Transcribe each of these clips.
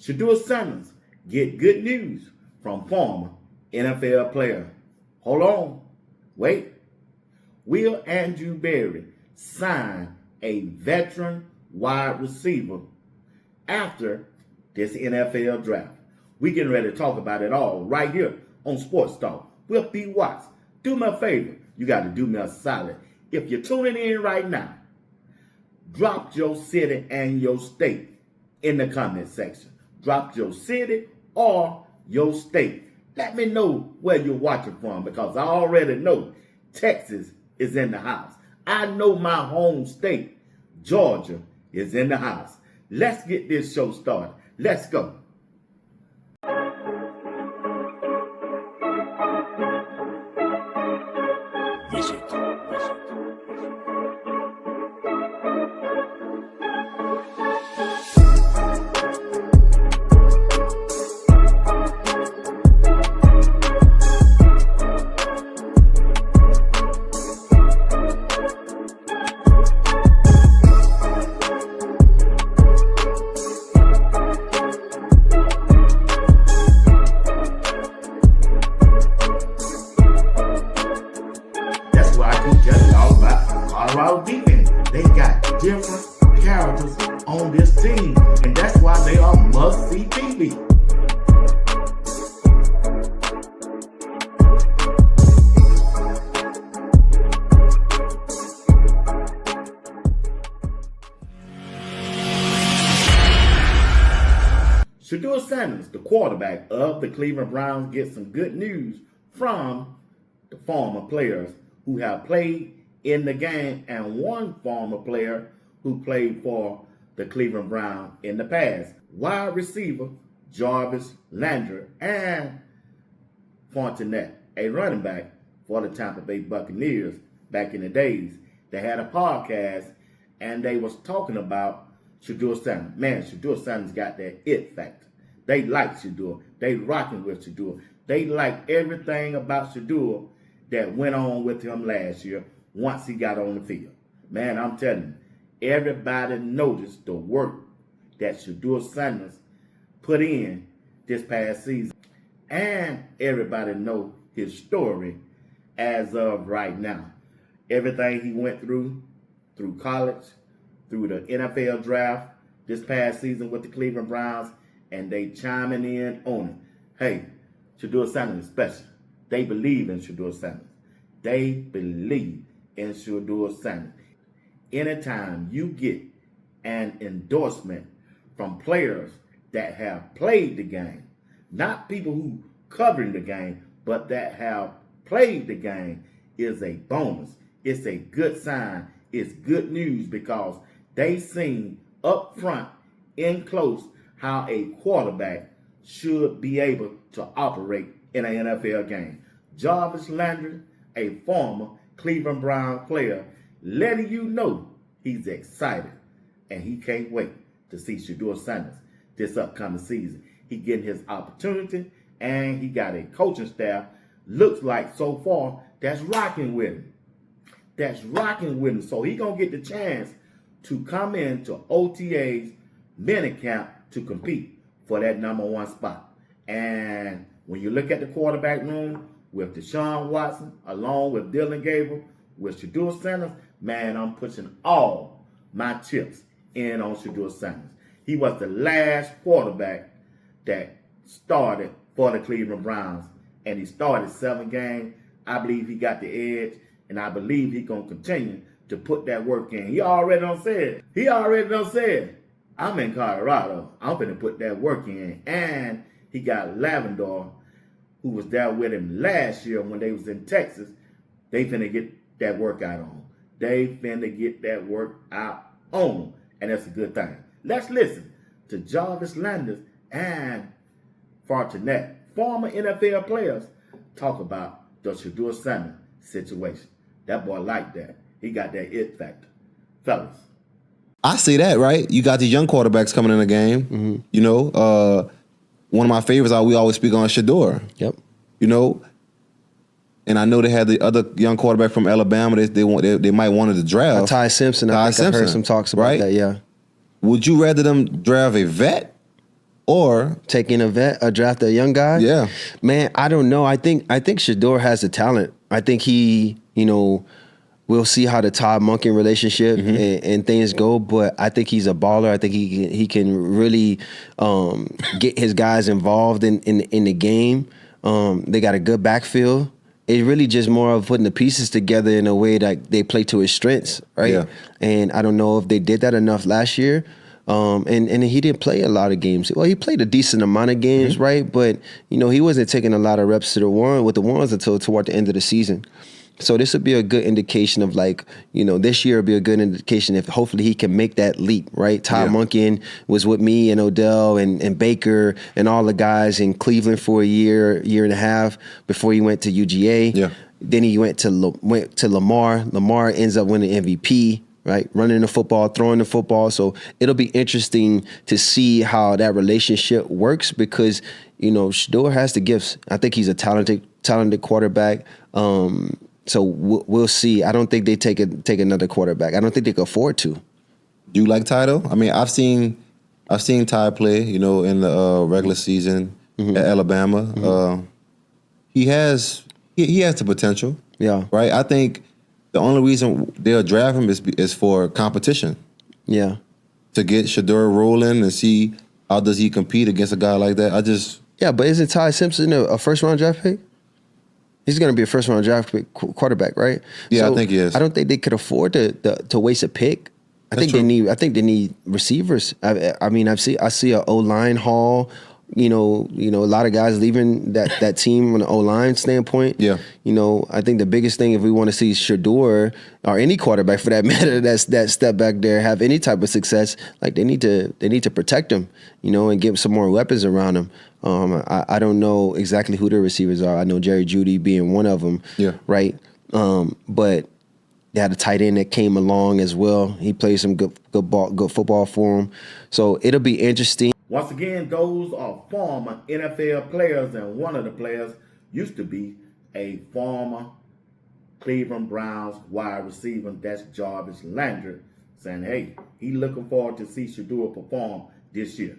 Shedeur Sanders get good news from former NFL player. Hold on. Wait. Will Andrew Berry sign a veteran wide receiver after this NFL draft? We getting ready to talk about it all right here on Sports Talk with B. Watts. Do me a favor. You got to do me a solid. If you're tuning in right now, drop your city and your state in the comment section. Drop your city or your state. Let me know where you're watching from, because I already know Texas is in the house. I know my home state, Georgia, is in the house. Let's get this show started. Let's go. They got different characters on this team, and that's why they are must-see TV. Shedeur Sanders, the quarterback of the Cleveland Browns, gets some good news from the former players who have played in the game, and one former player who played for the Cleveland Browns in the past. Wide receiver Jarvis Landry and Fontenette, a running back for the Tampa Bay Buccaneers back in the days. They had a podcast and they was talking about Shedeur Sanders. Man, Shedeur Sanders got that it factor. They like Shedeur. They rocking with Shedeur. They like everything about Shedeur that went on with him last year. Once he got on the field, man, I'm telling you, everybody noticed the work that Shedeur Sanders put in this past season. And everybody know his story as of right now. Everything he went through college, through the NFL draft this past season with the Cleveland Browns, and they chiming in on it. Hey, Shedeur Sanders is special. They believe in Shedeur Sanders. They believe in Shedeur Sanders. Anytime you get an endorsement from players that have played the game, not people who covering the game, but that have played the game, is a bonus. It's a good sign. It's good news, because they seen up front, in close, how a quarterback should be able to operate in an NFL game. Jarvis Landry, a former Cleveland Brown player, letting you know he's excited and he can't wait to see Shedeur Sanders this upcoming season. He getting his opportunity, and he got a coaching staff, looks like so far, that's rocking with him. That's rocking with him. So he gonna get the chance to come into OTA's minicamp to compete for that #1 spot. And when you look at the quarterback room, with Deshaun Watson, along with Dylan Gabriel, with Shedeur Sanders, man, I'm pushing all my chips in on Shedeur Sanders. He was the last quarterback that started for the Cleveland Browns, and he started 7 games. I believe he got the edge, and I believe he's going to continue to put that work in. He already done said, I'm in Colorado. I'm going to put that work in. And he got Lavendar, who was there with him last year when they was in Texas. They finna get that workout on. They finna get that work out on. And that's a good thing. Let's listen to Jarvis Landry and Fontenette, former NFL players, talk about the Shedeur Sanders situation. That boy like that. He got that it factor. Fellas. I see that, right? You got these young quarterbacks coming in the game. Mm-hmm. You know, one of my favorites, we always speak on Shedeur. Yep. You know, and I know they had the other young quarterback from Alabama. They might wanted to draft Ty Simpson. I think I've heard some talks about that. Yeah. Would you rather them draft a vet Or taking a draft a young guy. Yeah. Man, I don't know. I think Shedeur has the talent. I think he, we'll see how the Todd Monken relationship and things go, but I think he's a baller. I think he can really get his guys involved in the game. They got a good backfield. It's really just more of putting the pieces together in a way that they play to his strengths, right? Yeah. And I don't know if they did that enough last year. And he didn't play a lot of games. Well, he played a decent amount of games, right? But he wasn't taking a lot of reps to the Warriors until toward the end of the season. So this would be a good indication of this year would be a good indication if hopefully he can make that leap, right? Todd Monken was with me and Odell and Baker and all the guys in Cleveland for a year and a half before he went to UGA. Yeah. Then he went to Lamar. Lamar ends up winning MVP, right? Running the football, throwing the football. So it'll be interesting to see how that relationship works because, Shedeur has the gifts. I think he's a talented quarterback. So we'll see. I don't think they take another quarterback. I don't think they can afford to. Do you like Ty though? I mean, I've seen Ty play, in the regular season at Alabama. He has the potential. Yeah. Right. I think the only reason they'll draft him is for competition. Yeah. To get Shedeur rolling and see how does he compete against a guy like that. Yeah, but isn't Ty Simpson a first round draft pick? He's going to be a first-round draft pick quarterback, right? Yeah, so I think he is. I don't think they could afford to waste a pick. I think they need receivers. I see a O-line haul. A lot of guys leaving that team from an O-line standpoint. Yeah. I think the biggest thing if we want to see Shedeur or any quarterback for that matter that step back there have any type of success, like they need to protect him, and give some more weapons around him. I don't know exactly who the receivers are. I know Jerry Jeudy being one of them. Yeah. Right. But they had a tight end that came along as well. He played some good football for him. So it'll be interesting. Once again, those are former NFL players, and one of the players used to be a former Cleveland Browns wide receiver. That's Jarvis Landry, saying, hey, he looking forward to see Shedeur perform this year.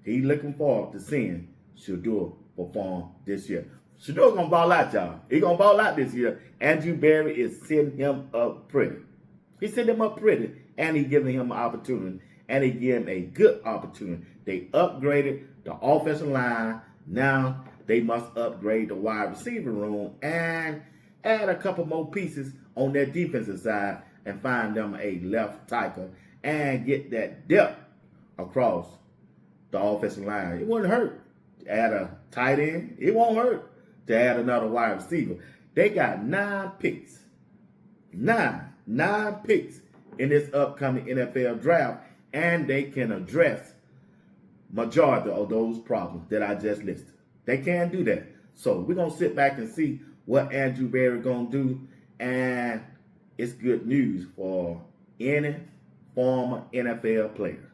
He looking forward to seeing Shedeur perform this year. Shedeur gonna ball out, y'all. He gonna ball out this year. Andrew Berry is setting him up pretty. He set him up pretty, and he giving him an opportunity, and he gave him a good opportunity. They upgraded the offensive line. Now they must upgrade the wide receiver room and add a couple more pieces on their defensive side and find them a left tackle and get that depth across the offensive line. It wouldn't hurt to add a tight end. It won't hurt to add another wide receiver. They got 9 picks. Nine picks in this upcoming NFL draft, and they can address majority of those problems that I just listed. They can do that. So we're going to sit back and see what Andrew Berry going to do, and it's good news for any former NFL player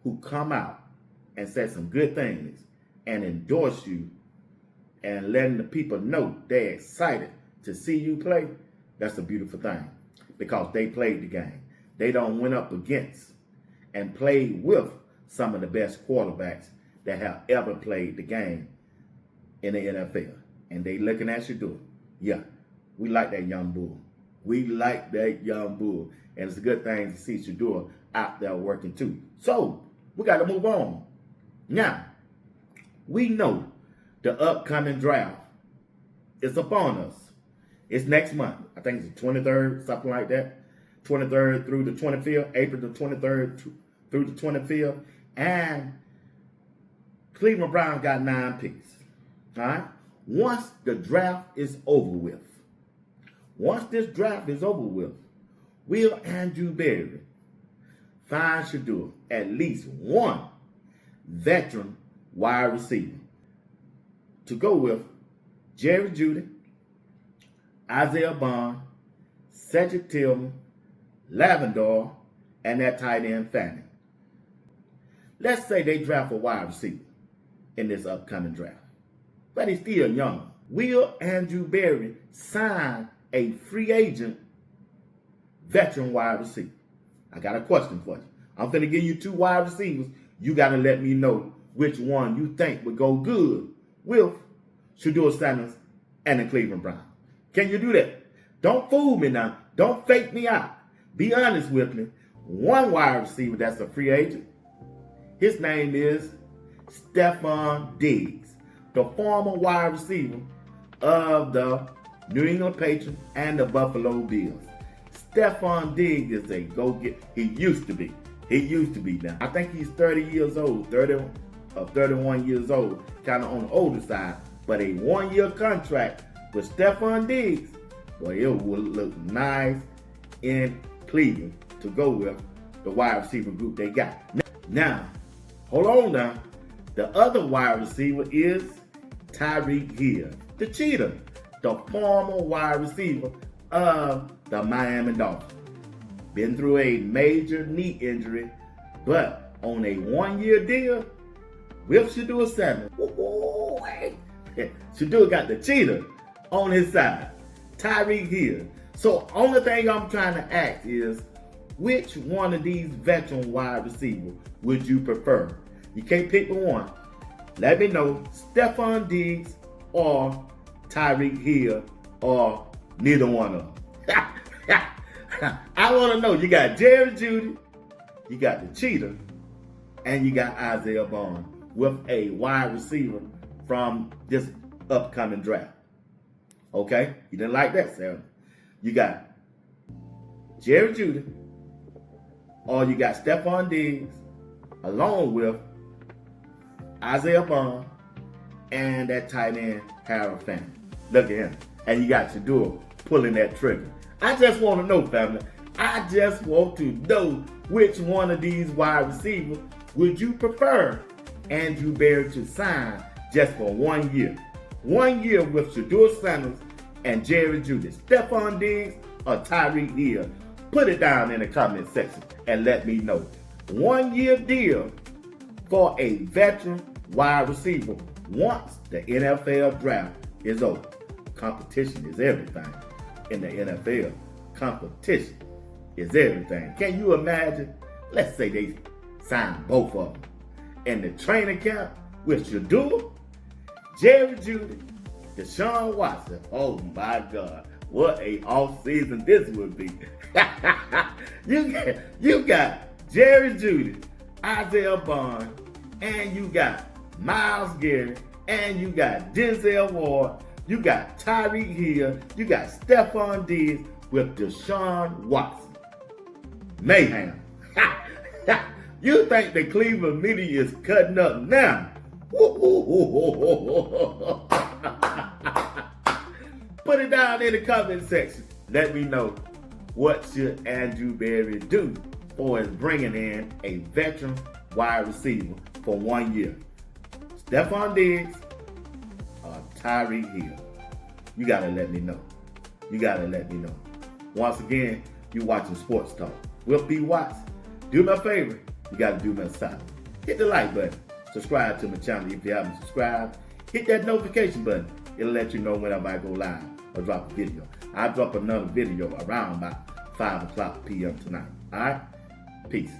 who come out and say some good things and endorse you and letting the people know they're excited to see you play. That's a beautiful thing because they played the game. They don't went up against and played with some of the best quarterbacks that have ever played the game in the NFL. And they looking at Shedeur. Yeah, we like that young bull. We like that young bull. And it's a good thing to see Shedeur out there working too. So, we got to move on. Now, we know the upcoming draft is upon us. It's next month. I think it's the 23rd, something like that. 23rd through the 25th, April the 23rd through the 25th. And Cleveland Browns got 9 picks. All right? Once the draft is over with, will Andrew Berry find Shedeur at least one veteran wide receiver to go with Jerry Jeudy, Isaiah Bond, Cedric Tillman, Lavendar, and that tight end Fanning? Let's say they draft a wide receiver in this upcoming draft, but he's still young. Will Andrew Berry sign a free agent veteran wide receiver? I got a question for you. I'm going to give you 2 wide receivers. You got to let me know which one you think would go good with Shedeur Sanders and the Cleveland Browns. Can you do that? Don't fool me now. Don't fake me out. Be honest with me. One wide receiver that's a free agent, his name is Stephon Diggs, the former wide receiver of the New England Patriots and the Buffalo Bills. Stephon Diggs is a go-get. He used to be. He used to be now. I think he's 30 years old, 30 or 31 years old, kind of on the older side. But a one-year contract with Stephon Diggs, boy, it would look nice in Cleveland to go with the wide receiver group they got. Now, hold on now. The other wide receiver is Tyreek Hill, the cheater, the former wide receiver of the Miami Dolphins. Been through a major knee injury, but on a one-year deal with Shedeur Sanders. Shedeur got the cheater on his side, Tyreek Hill. So only thing I'm trying to ask is, which one of these veteran wide receivers would you prefer? You can't pick one. Let me know, Stephon Diggs or Tyreek Hill or neither one of them. I want to know, you got Jerry Jeudy, you got the cheater, and you got Isaiah Bond with a wide receiver from this upcoming draft. Okay? You didn't like that, Sarah. You got Jerry Jeudy, or you got Stephon Diggs, along with Isaiah Bond and that tight end Harold Fanning. Look at him. And you got Shedeur pulling that trigger. I just want to know, family. I just want to know which one of these wide receivers would you prefer Andrew Berry to sign just for 1 year. 1 year with Shedeur Sanders and Jerry Jeudy, Stephon Diggs or Tyreek Hill. Put it down in the comment section and let me know. 1 year deal for a veteran wide receiver once the NFL draft is over. Competition is everything in the NFL. Competition is everything. Can you imagine? Let's say they sign both of them in the training camp with Shedeur, Jerry Jeudy, Deshaun Watson. Oh my God, what a offseason this would be. You got Jerry Jeudy, Isaiah Bond, and you got Myles Garrett, and you got Denzel Ward, you got Tyreek Hill, you got Stephon Diggs with Deshaun Watson. Mayhem. You think the Cleveland media is cutting up now? Put it down in the comment section. Let me know, what should Andrew Berry do for his bringing in a veteran wide receiver for 1 year? Stephon Diggs or Tyreek Hill? You gotta let me know. You gotta let me know. Once again, you watching Sports Talk with B. Watts. Do me a favor. You gotta do me a solid. Hit the like button. Subscribe to my channel if you haven't subscribed. Hit that notification button. It'll let you know whenever I go live or drop a video. I'll drop another video around about 5 o'clock p.m. tonight. All right? Peace.